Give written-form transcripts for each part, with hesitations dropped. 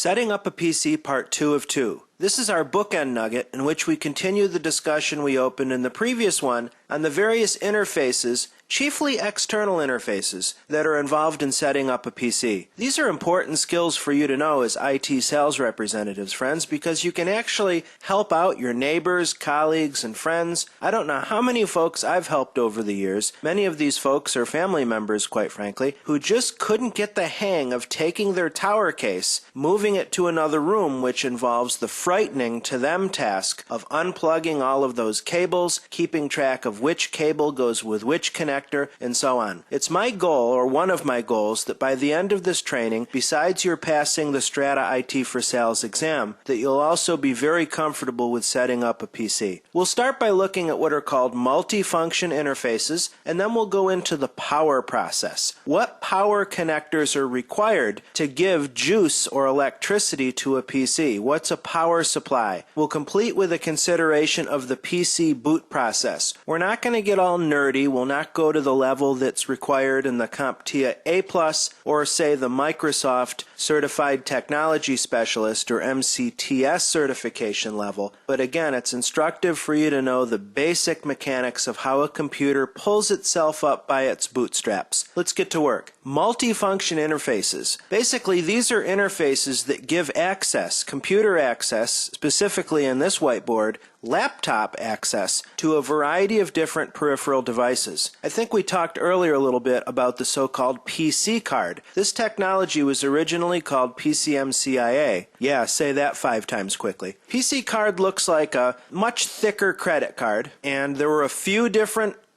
Setting up a PC Part 2 of 2. This is our bookend nugget in which we continue the discussion we opened in the previous one on the various interfaces, chiefly external interfaces, that are involved in setting up a PC. These are important skills for you to know as IT sales representatives, friends, because you can actually help out your neighbors, colleagues, and friends. I don't know how many folks I've helped over the years. Many of these folks are family members, quite frankly, who just couldn't get the hang of taking their tower case, moving it to another room, which involves the frightening to them task of unplugging all of those cables, keeping track of which cable goes with which connector, and so on. It's my goal, or one of my goals, that by the end of this training, besides your passing the Strata IT for Sales exam, that you'll also be very comfortable with setting up a PC. We'll start by looking at what are called multifunction interfaces, and then we'll go into the power process. What power connectors are required to give juice or electricity to a PC? What's a power supply? We'll complete with a consideration of the PC boot process. We're not going to get all nerdy. We'll not go to the level that's required in the ctia A+, or say the Microsoft Certified Technology Specialist or MCTS certification level. But again, it's instructive for you to know the basic mechanics of how a computer pulls itself up by its bootstraps. Let's get to work. Multifunction interfaces. Basically, these are interfaces that give access, computer access, specifically in this whiteboard, laptop access to a variety of different peripheral devices. I think we talked earlier a little bit about the so-called PC card. This technology was originally called PCMCIA. Yeah, say that 5 times quickly. PC card looks like a much thicker credit card, and there were a few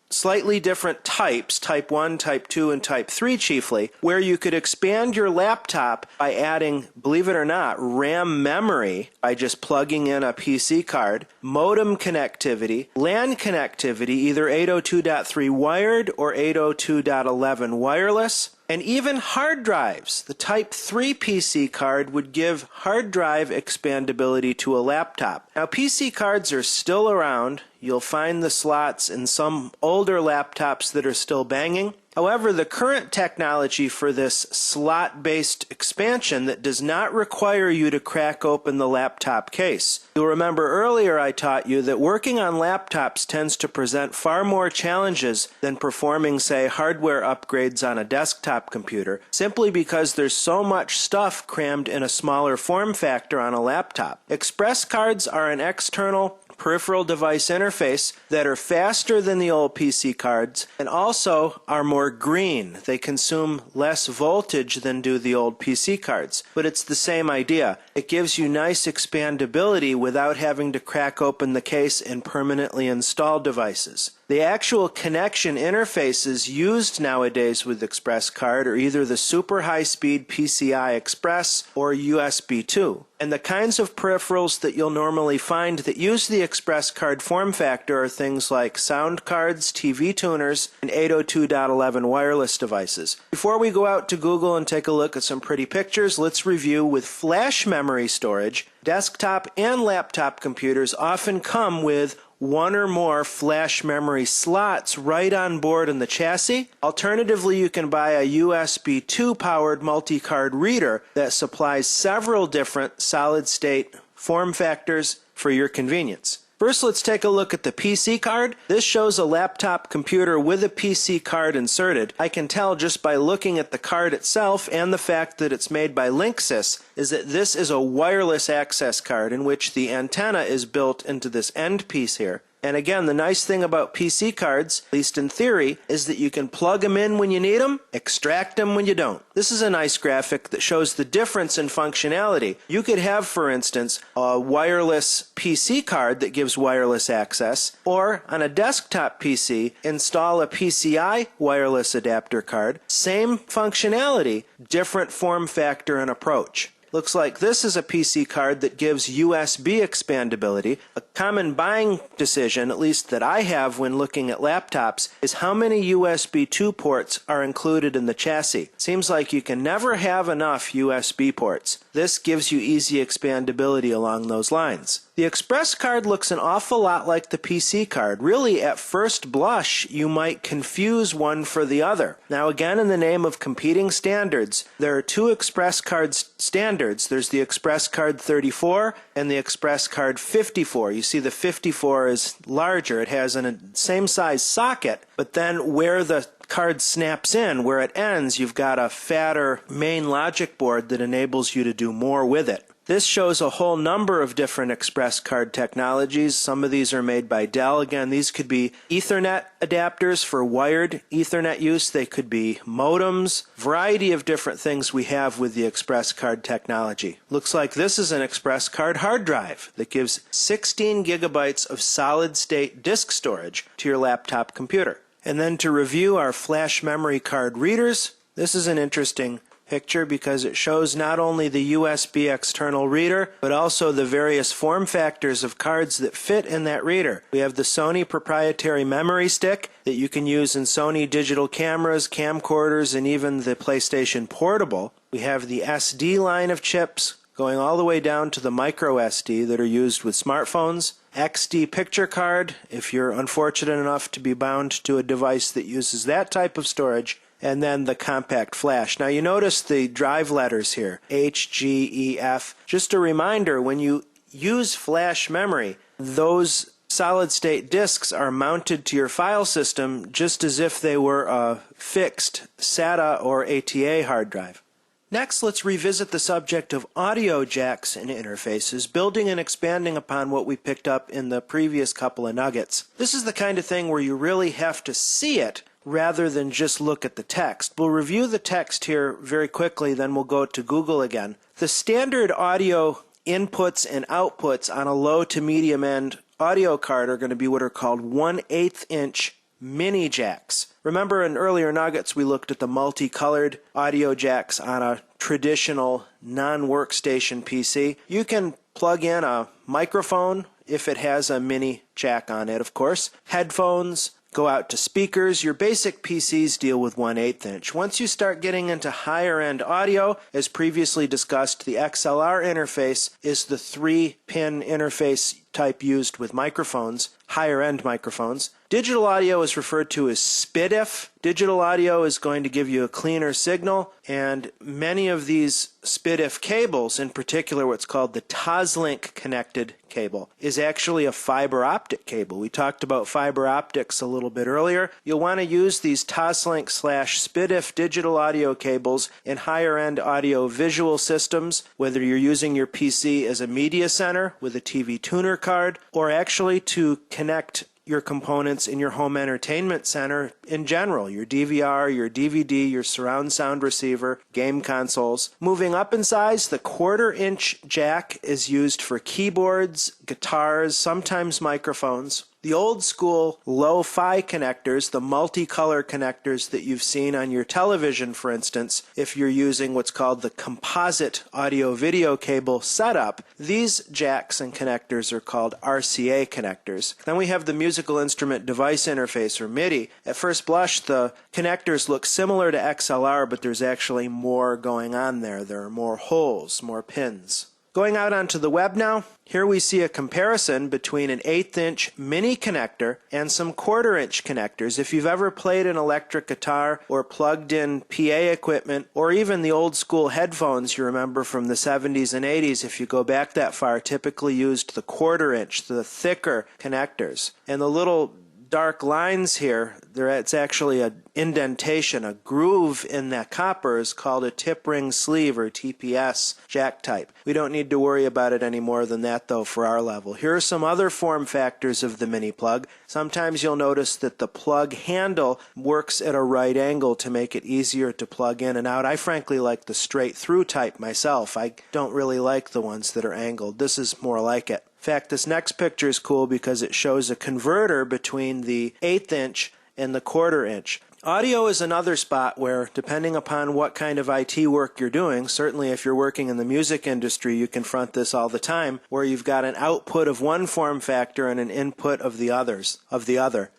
slightly different types, type 1, type 2, and type 3 chiefly, where you could expand your laptop by adding, believe it or not, RAM memory by just plugging in a PC card, modem connectivity, LAN connectivity, either 802.3 wired or 802.11 wireless, and even hard drives. The Type 3 PC card would give hard drive expandability to a laptop. Now, PC cards are still around. You'll find the slots in some older laptops that are still banging. However, the current technology for this slot-based expansion that does not require you to crack open the laptop case. You'll remember earlier I taught you that working on laptops tends to present far more challenges than performing, say, hardware upgrades on a desktop computer, simply because there's so much stuff crammed in a smaller form factor on a laptop. Express cards are an external peripheral device interface that are faster than the old PC cards and also are more green. They consume less voltage than do the old PC cards, but it's the same idea. It gives you nice expandability without having to crack open the case and permanently install devices. The actual connection interfaces used nowadays with Express Card are either the super high-speed PCI Express or USB 2. And the kinds of peripherals that you'll normally find that use the Express Card form factor are things like sound cards, TV tuners, and 802.11 wireless devices. Before we go out to Google and take a look at some pretty pictures, let's review with flash memory storage. Desktop and laptop computers often come with one or more flash memory slots right on board in the chassis. Alternatively, you can buy a USB 2 powered multi-card reader that supplies several different solid-state form factors for your convenience. First, let's take a look at the PC card. This shows a laptop computer with a PC card inserted. I can tell just by looking at the card itself and the fact that it's made by Linksys is that this is a wireless access card in which the antenna is built into this end piece here. And again, the nice thing about PC cards, at least in theory, is that you can plug them in when you need them, extract them when you don't. This is a nice graphic that shows the difference in functionality. You could have, for instance, a wireless PC card that gives wireless access, or on a desktop PC, install a PCI wireless adapter card. Same functionality, different form factor and approach. Looks like this is a PC card that gives USB expandability. A common buying decision, at least that I have when looking at laptops, is how many USB 2 ports are included in the chassis. Seems like you can never have enough USB ports. This gives you easy expandability along those lines. The Express card looks an awful lot like the PC card. Really, at first blush, you might confuse one for the other. Now again, in the name of competing standards, there are two Express card standards standards. There's the Express Card 34 and the Express Card 54. You see the 54 is larger. It has a same size socket, but then where the card snaps in, where it ends, you've got a fatter main logic board that enables you to do more with it. This shows a whole number of different Express Card technologies. Some of these are made by Dell. Again, these could be Ethernet adapters for wired Ethernet use. They could be modems, variety of different things we have with the Express Card technology. Looks like this is an Express Card hard drive that gives 16 gigabytes of solid-state disk storage to your laptop computer. And then to review our flash memory card readers, this is an interesting picture because it shows not only the USB external reader, but also the various form factors of cards that fit in that reader. We have the Sony proprietary memory stick that you can use in Sony digital cameras, camcorders, and even the PlayStation Portable. We have the SD line of chips going all the way down to the micro SD that are used with smartphones. XD picture card, if you're unfortunate enough to be bound to a device that uses that type of storage, and then the compact flash. Now you notice the drive letters here, H, G, E, F. Just a reminder, when you use flash memory, those solid-state disks are mounted to your file system just as if they were a fixed SATA or ATA hard drive. Next, let's revisit the subject of audio jacks and interfaces, building and expanding upon what we picked up in the previous couple of nuggets. This is the kind of thing where you really have to see it rather than just look at the text. We'll review the text here very quickly, then we'll go to Google again. The standard audio inputs and outputs on a low to medium end audio card are going to be what are called 1/8 inch mini jacks. Remember in earlier nuggets we looked at the multicolored audio jacks on a traditional non-workstation PC. You can plug in a microphone if it has a mini jack on it, of course, headphones, go out to speakers. Your basic PCs deal with 1/8 inch. Once you start getting into higher end audio, as previously discussed, the XLR interface is the 3-pin interface type used with microphones, higher end microphones. Digital audio is referred to as SPDIF. Digital audio is going to give you a cleaner signal, and many of these SPDIF cables, in particular what's called the Toslink connected cable, is actually a fiber optic cable. We talked about fiber optics a little bit earlier. You'll want to use these Toslink/SPDIF digital audio cables in higher end audio visual systems, whether you're using your PC as a media center with a TV tuner card, or actually to connect your components in your home entertainment center in general, your DVR, your DVD, your surround sound receiver, game consoles. Moving up in size, the 1/4 inch jack is used for keyboards, guitars, sometimes microphones. The old school lo-fi connectors, the multicolor connectors that you've seen on your television, for instance, if you're using what's called the composite audio-video cable setup, these jacks and connectors are called RCA connectors. Then we have the musical instrument device interface, or MIDI. At first blush, the connectors look similar to XLR, but there's actually more going on there. There are more holes, more pins. Going out onto the web now, here we see a comparison between an 1/8 inch mini connector and some 1/4 inch connectors. If you've ever played an electric guitar or plugged in PA equipment, or even the old school headphones you remember from the 70s and 80s, if you go back that far, typically used the 1/4 inch, the thicker connectors. And the little dark lines here, it's actually an indentation, a groove in that copper is called a tip ring sleeve, or TPS jack type. We don't need to worry about it any more than that though for our level. Here are some other form factors of the mini plug. Sometimes you'll notice that the plug handle works at a right angle to make it easier to plug in and out. I frankly like the straight through type myself. I don't really like the ones that are angled. This is more like it. In fact, this next picture is cool because it shows a converter between the 1/8 inch and the 1/4 inch. Audio is another spot where, depending upon what kind of IT work you're doing, certainly if you're working in the music industry, you confront this all the time, where you've got an output of one form factor and an input of the other.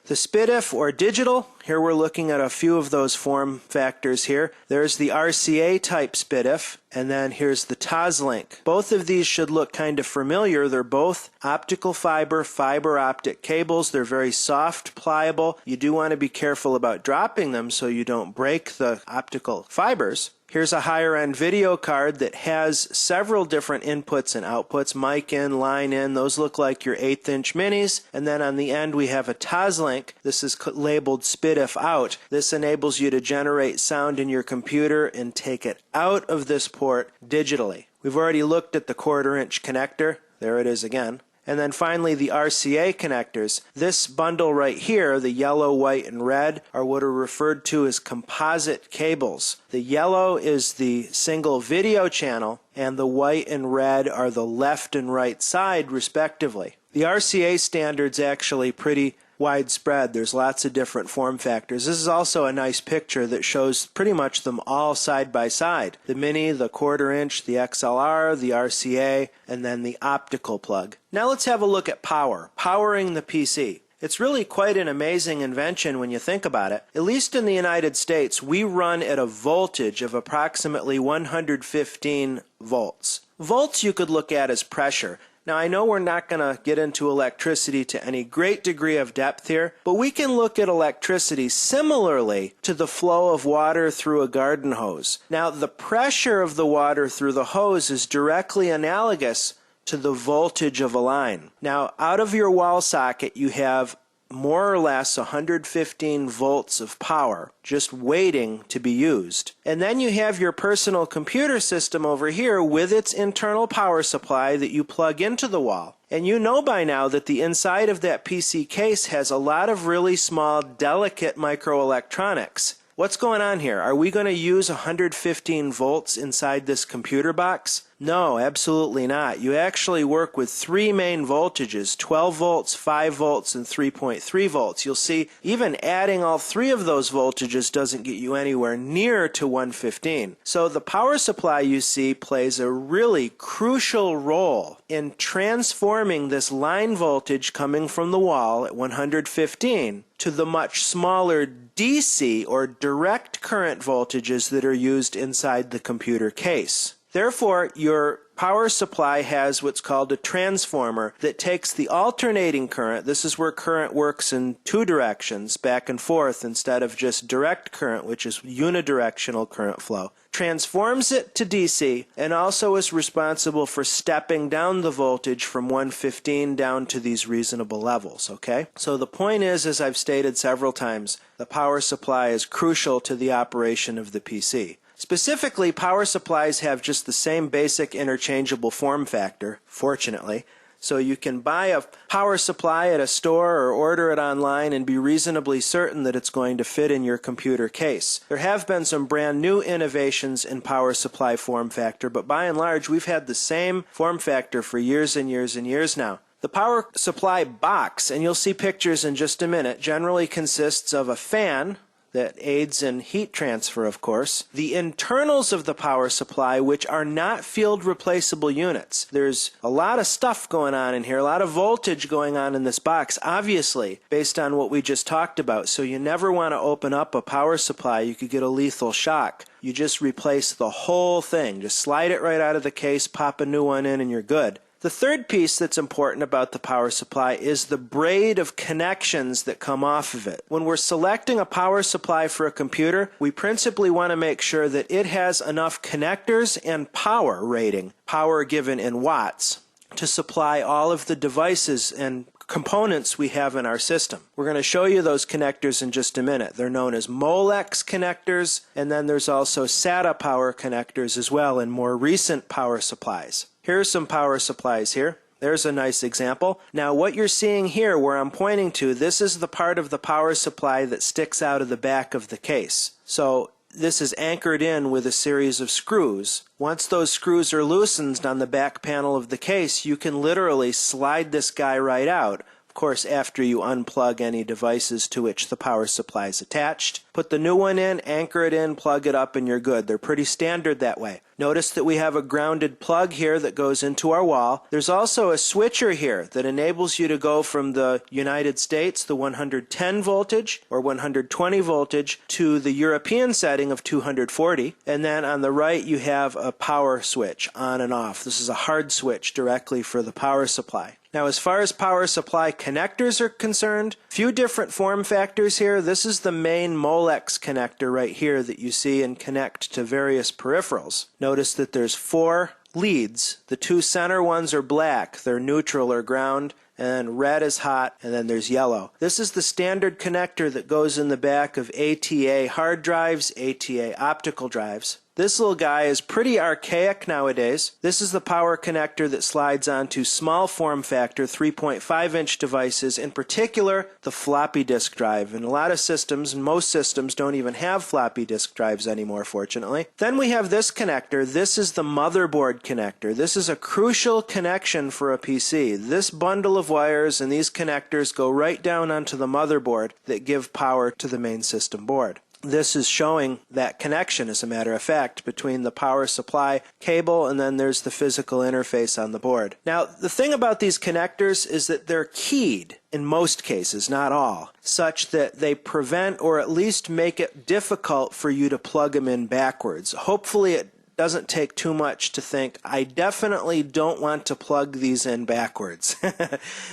The SPDIF, or digital, here we're looking at a few of those form factors here. There's the RCA type SPDIF, and then here's the Toslink. Both of these should look kind of familiar. They're both optical fiber optic cables. They're very soft, pliable. You do want to be careful about dropping them so you don't break the optical fibers. Here's a higher end video card that has several different inputs and outputs, mic in, line in, those look like your 1/8 inch minis, and then on the end we have a Toslink. This is labeled SPDIF out. This enables you to generate sound in your computer and take it out of this port digitally. We've already looked at the 1/4 inch connector, there it is again. And then finally the RCA connectors. This bundle right here, the yellow, white, and red, are what are referred to as composite cables. The yellow is the single video channel, and the white and red are the left and right side, respectively. The RCA standard's actually pretty widespread. There's lots of different form factors. This is also a nice picture that shows pretty much them all side by side. The Mini, the 1/4 inch, the XLR, the RCA, and then the optical plug. Now let's have a look at power. Powering the PC. It's really quite an amazing invention when you think about it. At least in the United States, we run at a voltage of approximately 115 volts. Volts you could look at as pressure. Now I know we're not going to get into electricity to any great degree of depth here, but we can look at electricity similarly to the flow of water through a garden hose. Now the pressure of the water through the hose is directly analogous to the voltage of a line. Now out of your wall socket you have more or less 115 volts of power just waiting to be used. And then you have your personal computer system over here with its internal power supply that you plug into the wall. And you know by now that the inside of that PC case has a lot of really small, delicate microelectronics. What's going on here? Are we going to use 115 volts inside this computer box? No, absolutely not. You actually work with 3 main voltages, 12 volts, 5 volts, and 3.3 volts. You'll see even adding all 3 of those voltages doesn't get you anywhere near to 115. So the power supply you see plays a really crucial role in transforming this line voltage coming from the wall at 115 to the much smaller DC or direct current voltages that are used inside the computer case. Therefore, your power supply has what's called a transformer that takes the alternating current. This is where current works in 2 directions, back and forth, instead of just direct current, which is unidirectional current flow. Transforms it to DC and also is responsible for stepping down the voltage from 115 down to these reasonable levels, okay? So the point is, as I've stated several times, the power supply is crucial to the operation of the PC. Specifically, power supplies have just the same basic interchangeable form factor, fortunately. So you can buy a power supply at a store or order it online and be reasonably certain that it's going to fit in your computer case. There have been some brand new innovations in power supply form factor, but by and large we've had the same form factor for years and years and years now. The power supply box, and you'll see pictures in just a minute, generally consists of a fan that aids in heat transfer, of course. The internals of the power supply, which are not field replaceable units. There's a lot of stuff going on in here, a lot of voltage going on in this box, obviously, based on what we just talked about. So you never want to open up a power supply. You could get a lethal shock. You just replace the whole thing. Just slide it right out of the case, pop a new one in, and you're good. The third piece that's important about the power supply is the braid of connections that come off of it. When we're selecting a power supply for a computer, we principally want to make sure that it has enough connectors and power rating, power given in watts, to supply all of the devices and components we have in our system. We're going to show you those connectors in just a minute. They're known as Molex connectors, and then there's also SATA power connectors as well in more recent power supplies. Here's some power supplies here. There's a nice example. Now what you're seeing here where I'm pointing to, this is the part of the power supply that sticks out of the back of the case. So this is anchored in with a series of screws. Once those screws are loosened on the back panel of the case, you can literally slide this guy right out. Of course, after you unplug any devices to which the power supply is attached. Put the new one in, anchor it in, plug it up, and you're good. They're pretty standard that way. Notice that we have a grounded plug here that goes into our wall. There's also a switcher here that enables you to go from the United States, the 110 voltage or 120 voltage, to the European setting of 240. And then on the right you have a power switch on and off. This is a hard switch directly for the power supply. Now as far as power supply connectors are concerned, few different form factors here. This is the main Molex Molex connector right here that you see and connect to various peripherals. Notice that there's 4 leads. The 2 center ones are black, they're neutral or ground, and red is hot, and then there's yellow. This is the standard connector that goes in the back of ATA hard drives, ATA optical drives. This little guy is pretty archaic nowadays. This is the power connector that slides onto small form factor 3.5-inch devices, in particular the floppy disk drive. And a lot of systems, and most systems, don't even have floppy disk drives anymore, fortunately. Then we have this connector. This is the motherboard connector. This is a crucial connection for a PC. This bundle of wires and these connectors go right down onto the motherboard that give power to the main system board. This is showing that connection, as a matter of fact, between the power supply cable and then there's the physical interface on the board. Now, the thing about these connectors is that they're keyed, in most cases, not all, such that they prevent or at least make it difficult for you to plug them in backwards. Hopefully it doesn't take too much to think, I definitely don't want to plug these in backwards,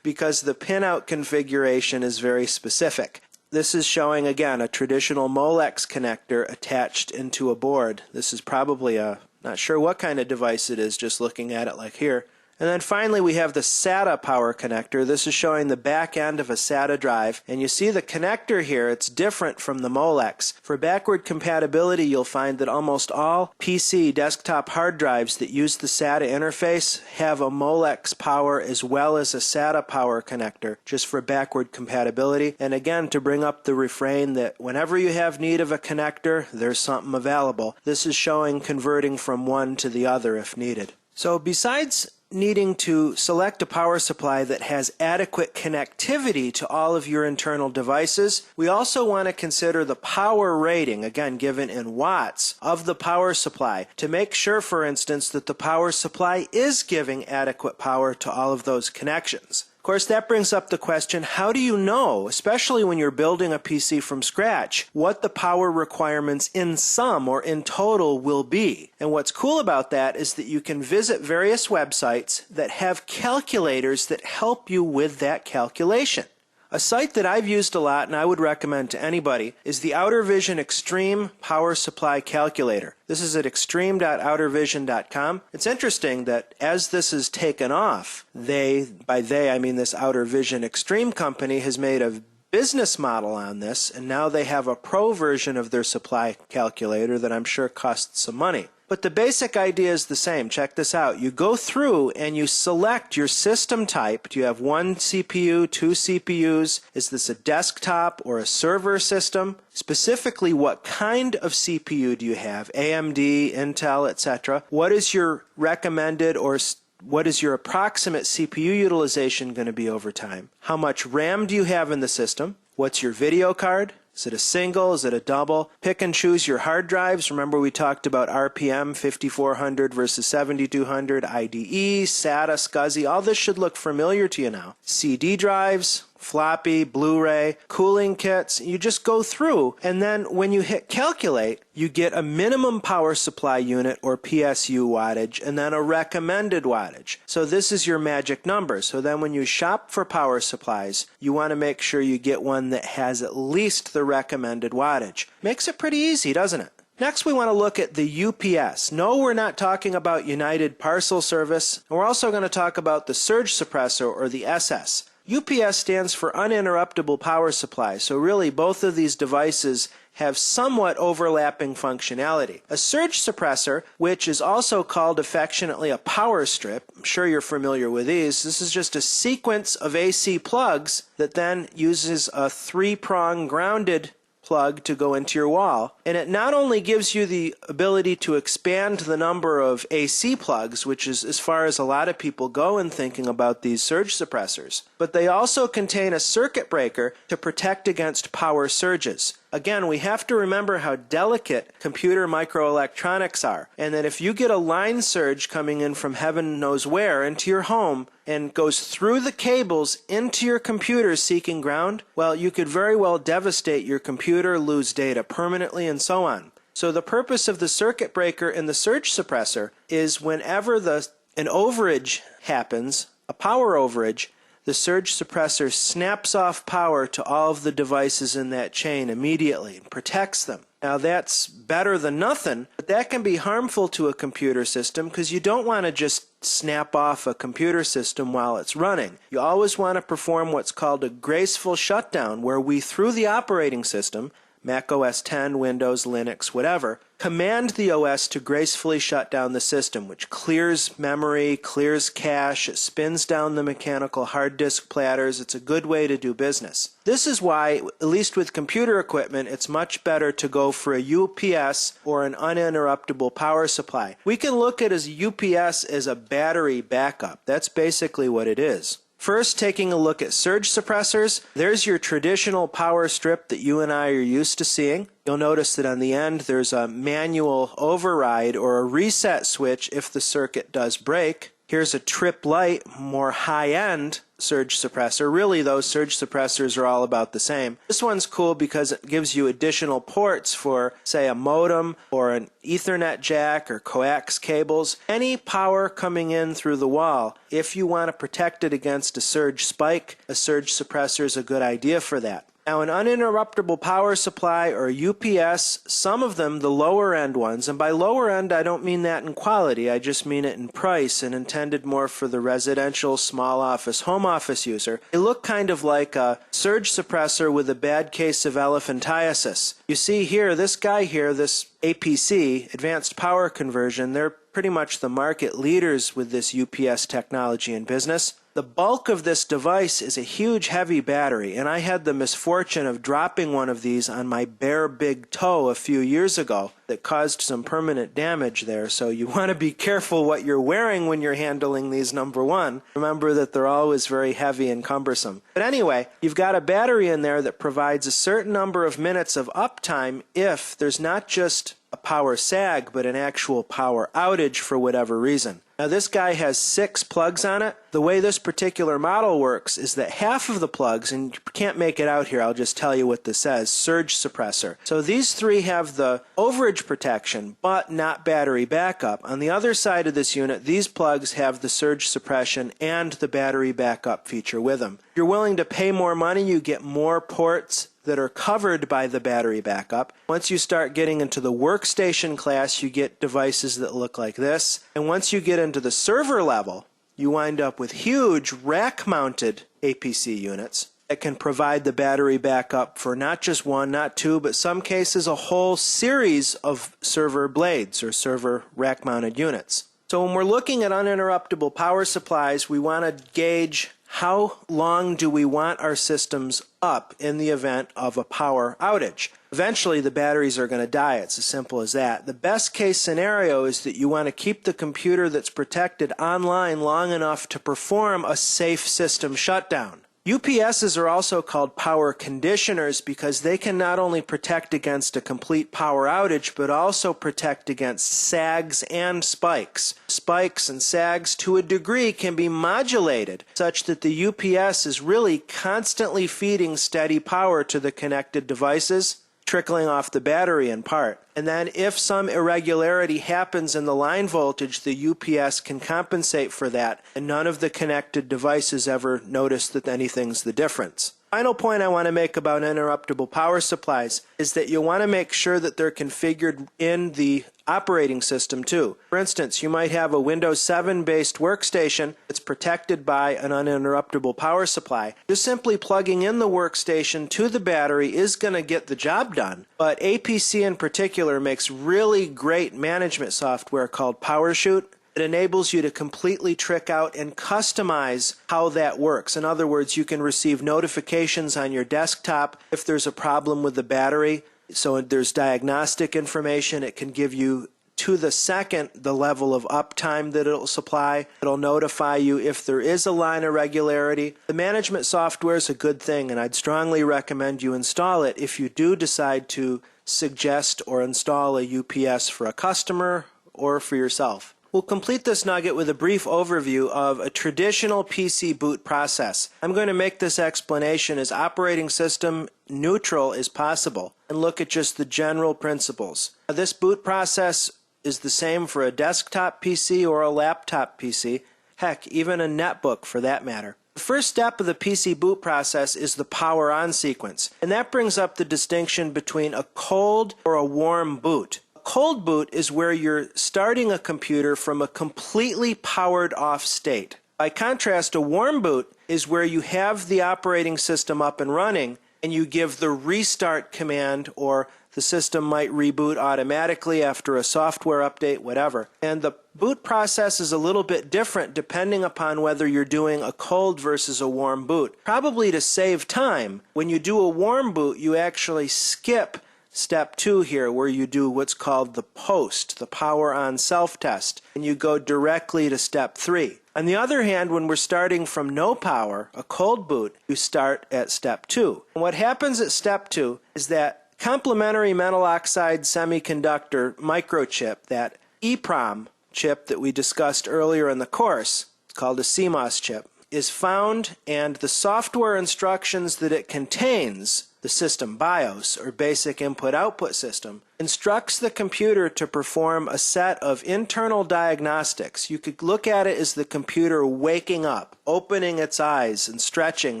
because the pinout configuration is very specific. This is showing, again, a traditional Molex connector attached into a board. This is probably not sure what kind of device it is, just looking at it like here. And then finally we have the SATA power connector. This is showing the back end of a SATA drive. And you see the connector here, it's different from the Molex. For backward compatibility, you'll find that almost all PC desktop hard drives that use the SATA interface have a Molex power as well as a SATA power connector, just for backward compatibility. And again, to bring up the refrain that whenever you have need of a connector, there's something available. This is showing converting from one to the other if needed. So besides needing to select a power supply that has adequate connectivity to all of your internal devices, we also want to consider the power rating, again given in watts, of the power supply to make sure, for instance, that the power supply is giving adequate power to all of those connections. Of course, that brings up the question, how do you know, especially when you're building a PC from scratch, what the power requirements in sum or in total will be? And what's cool about that is that you can visit various websites that have calculators that help you with that calculation. A site that I've used a lot and I would recommend to anybody is the OuterVision Extreme Power Supply Calculator. This is at extreme.outervision.com. It's interesting that as this is taken off, by they I mean this OuterVision Extreme company, has made a business model on this, and now they have a pro version of their supply calculator that I'm sure costs some money. But the basic idea is the same. Check this out. You go through and you select your system type. Do you have 1 CPU, 2 CPUs? Is this a desktop or a server system? Specifically, what kind of CPU do you have? AMD, Intel, etc. What is your recommended or what is your approximate CPU utilization going to be over time? How much RAM do you have in the system? What's your video card? Is it a single? Is it a double? Pick and choose your hard drives. Remember we talked about RPM, 5400 versus 7200, IDE, SATA, SCSI. All this should look familiar to you now. CD drives, floppy, Blu-ray, cooling kits. You just go through, and then when you hit calculate, you get a minimum power supply unit or PSU wattage and then a recommended wattage. So this is your magic number. So then when you shop for power supplies, you want to make sure you get one that has at least the recommended wattage. Makes it pretty easy, doesn't it? Next, we want to look at the UPS. No, we're not talking about United Parcel Service. And we're also going to talk about the surge suppressor, or the SS. UPS stands for uninterruptible power supply, so really both of these devices have somewhat overlapping functionality. A surge suppressor, which is also called affectionately a power strip, I'm sure you're familiar with these. This is just a sequence of AC plugs that then uses a 3-prong grounded plug to go into your wall. And it not only gives you the ability to expand the number of AC plugs, which is as far as a lot of people go in thinking about these surge suppressors, but they also contain a circuit breaker to protect against power surges. Again, we have to remember how delicate computer microelectronics are, and that if you get a line surge coming in from heaven knows where into your home and goes through the cables into your computer seeking ground, well, you could very well devastate your computer, lose data permanently, and so on. So the purpose of the circuit breaker and the surge suppressor is whenever an overage happens, a power overage, the surge suppressor snaps off power to all of the devices in that chain immediately and protects them. Now that's better than nothing, but that can be harmful to a computer system because you don't want to just snap off a computer system while it's running. You always want to perform what's called a graceful shutdown, where we, through the operating system, Mac OS X, Windows, Linux, whatever, command the OS to gracefully shut down the system, which clears memory, clears cache, it spins down the mechanical hard disk platters. It's a good way to do business. This is why, at least with computer equipment, it's much better to go for a UPS or an uninterruptible power supply. We can look at a UPS as a battery backup. That's basically what it is. First, taking a look at surge suppressors, there's your traditional power strip that you and I are used to seeing. You'll notice that on the end there's a manual override or a reset switch if the circuit does break. Here's a trip light, more high-end surge suppressor. Really, those surge suppressors are all about the same. This one's cool because it gives you additional ports for, say, a modem or an Ethernet jack or coax cables. Any power coming in through the wall. If you want to protect it against a surge spike, a surge suppressor is a good idea for that. Now, an uninterruptible power supply or UPS, some of them, the lower end ones, and by lower end I don't mean that in quality, I just mean it in price and intended more for the residential, small office, home office user. They look kind of like a surge suppressor with a bad case of elephantiasis. You see here, this guy here, this APC, Advanced Power Conversion, they're pretty much the market leaders with this UPS technology in business. The bulk of this device is a huge heavy battery, and I had the misfortune of dropping one of these on my bare big toe a few years ago that caused some permanent damage there, so you want to be careful what you're wearing when you're handling these, number one. Remember that they're always very heavy and cumbersome. But anyway, you've got a battery in there that provides a certain number of minutes of uptime if there's not just a power sag, but an actual power outage for whatever reason. Now this guy has 6 plugs on it. The way this particular model works is that half of the plugs, and you can't make it out here, I'll just tell you what this says, surge suppressor. So these 3 have the overage protection, but not battery backup. On the other side of this unit, these plugs have the surge suppression and the battery backup feature with them. If you're willing to pay more money, you get more ports that are covered by the battery backup. Once you start getting into the workstation class, you get devices that look like this. And once you get into the server level, you wind up with huge rack-mounted APC units that can provide the battery backup for not just 1, not 2, but some cases a whole series of server blades or server rack-mounted units. So when we're looking at uninterruptible power supplies, we want to gauge how long do we want our systems up in the event of a power outage. Eventually the batteries are going to die. It's as simple as that. The best case scenario is that you want to keep the computer that's protected online long enough to perform a safe system shutdown. UPSs are also called power conditioners because they can not only protect against a complete power outage, but also protect against sags and spikes. Spikes and sags, to a degree, can be modulated such that the UPS is really constantly feeding steady power to the connected devices, trickling off the battery in part. And then if some irregularity happens in the line voltage, the UPS can compensate for that, and none of the connected devices ever notice that anything's the difference. Final point I want to make about uninterruptible power supplies is that you want to make sure that they're configured in the operating system too. For instance, you might have a Windows 7 based workstation that's protected by an uninterruptible power supply. Just simply plugging in the workstation to the battery is going to get the job done, but APC in particular makes really great management software called PowerShoot. It enables you to completely trick out and customize how that works. In other words, you can receive notifications on your desktop if there's a problem with the battery. So there's diagnostic information. It can give you to the second the level of uptime that it'll supply. It'll notify you if there is a line irregularity. The management software is a good thing, and I'd strongly recommend you install it if you do decide to suggest or install a UPS for a customer or for yourself. We'll complete this nugget with a brief overview of a traditional PC boot process. I'm going to make this explanation as operating system neutral as possible and look at just the general principles. Now, this boot process is the same for a desktop PC or a laptop PC, heck, even a netbook for that matter. The first step of the PC boot process is the power on sequence, and that brings up the distinction between a cold or a warm boot. A cold boot is where you're starting a computer from a completely powered off state. By contrast, a warm boot is where you have the operating system up and running and you give the restart command, or the system might reboot automatically after a software update, whatever. And the boot process is a little bit different depending upon whether you're doing a cold versus a warm boot. Probably to save time, when you do a warm boot, you actually skip step 2 here, where you do what's called the post, the power on self-test, and you go directly to step 3. On the other hand, when we're starting from no power, a cold boot, you start at step 2. And what happens at step 2 is that complementary metal oxide semiconductor microchip, that EEPROM chip that we discussed earlier in the course, it's called a CMOS chip, is found, and the software instructions that it contains, the system BIOS, or basic input-output system, instructs the computer to perform a set of internal diagnostics. You could look at it as the computer waking up, opening its eyes and stretching,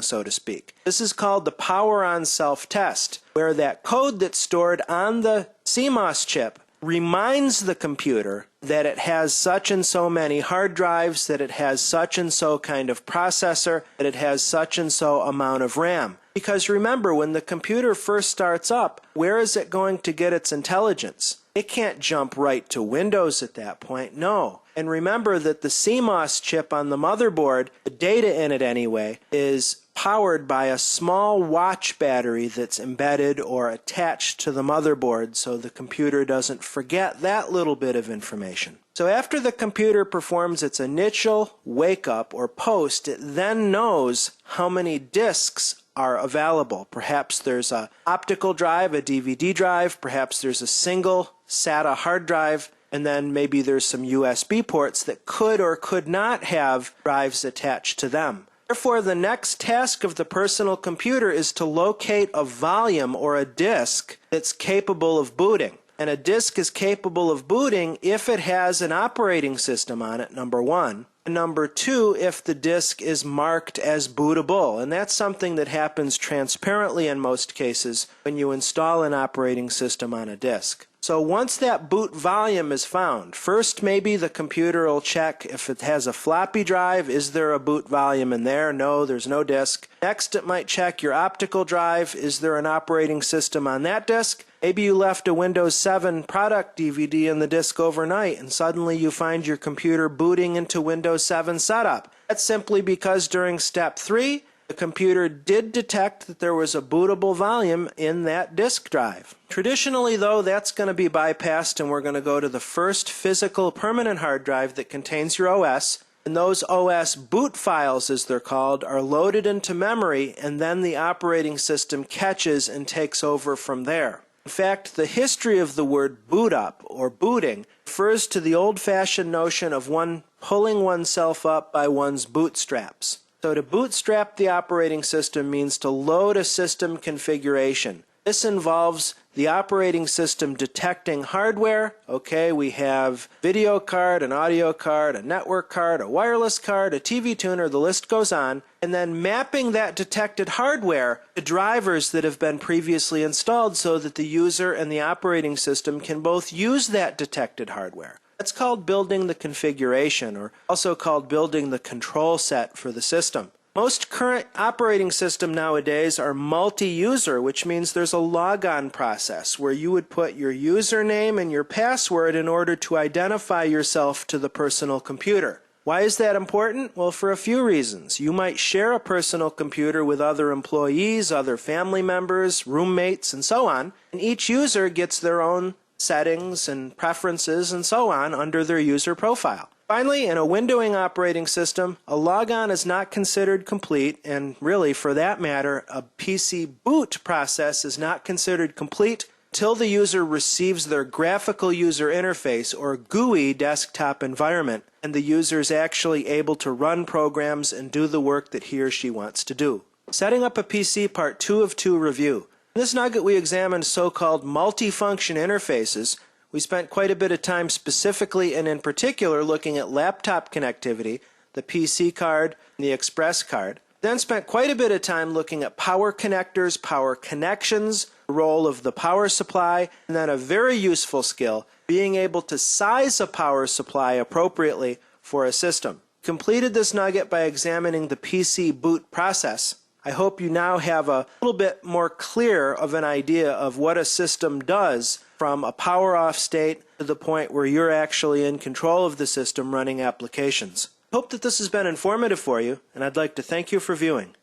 so to speak. This is called the power on self-test, where that code that's stored on the CMOS chip reminds the computer that it has such and so many hard drives, that it has such and so kind of processor, that it has such and so amount of RAM. Because remember, when the computer first starts up, where is it going to get its intelligence? It can't jump right to Windows at that point, no. And remember that the CMOS chip on the motherboard, the data in it anyway, is powered by a small watch battery that's embedded or attached to the motherboard, so the computer doesn't forget that little bit of information. So after the computer performs its initial wake up or post, it then knows how many disks are available. Perhaps there's an optical drive, a DVD drive, perhaps there's a single SATA hard drive, and then maybe there's some USB ports that could or could not have drives attached to them. Therefore, the next task of the personal computer is to locate a volume or a disk that's capable of booting. And a disk is capable of booting if it has an operating system on it, number one. And number two, if the disk is marked as bootable. And that's something that happens transparently in most cases when you install an operating system on a disk. So once that boot volume is found, first maybe the computer will check if it has a floppy drive. Is there a boot volume in there? No, there's no disk. Next, it might check your optical drive. Is there an operating system on that disk? Maybe you left a Windows 7 product DVD in the disk overnight and suddenly you find your computer booting into Windows 7 setup. That's simply because during step 3, the computer did detect that there was a bootable volume in that disk drive. Traditionally, though, that's going to be bypassed, and we're going to go to the first physical permanent hard drive that contains your OS. And those OS boot files, as they're called, are loaded into memory, and then the operating system catches and takes over from there. In fact, the history of the word boot up or booting refers to the old-fashioned notion of one pulling oneself up by one's bootstraps. So to bootstrap the operating system means to load a system configuration. This involves the operating system detecting hardware. Okay, we have video card, an audio card, a network card, a wireless card, a TV tuner, the list goes on, and then mapping that detected hardware to drivers that have been previously installed so that the user and the operating system can both use that detected hardware. That's called building the configuration, or also called building the control set for the system. Most current operating systems nowadays are multi-user, which means there's a logon process where you would put your username and your password in order to identify yourself to the personal computer. Why is that important? Well, for a few reasons. You might share a personal computer with other employees, other family members, roommates, and so on, and each user gets their own settings and preferences and so on under their user profile. Finally, in a windowing operating system, a logon is not considered complete, and really, for that matter, a PC boot process is not considered complete until the user receives their graphical user interface, or GUI, desktop environment, and the user is actually able to run programs and do the work that he or she wants to do. Setting up a PC, part 2 of 2 review. In this nugget, we examined so-called multifunction interfaces. We spent quite a bit of time specifically and in particular looking at laptop connectivity. the PC card, and the Express card. Then spent quite a bit of time looking at power connectors, power connections, the role of the power supply, and then a very useful skill, being able to size a power supply appropriately for a system. Completed this nugget by examining the PC boot process. I hope you now have a little bit more clear of an idea of what a system does from a power off state to the point where you're actually in control of the system running applications. Hope that this has been informative for you, and I'd like to thank you for viewing.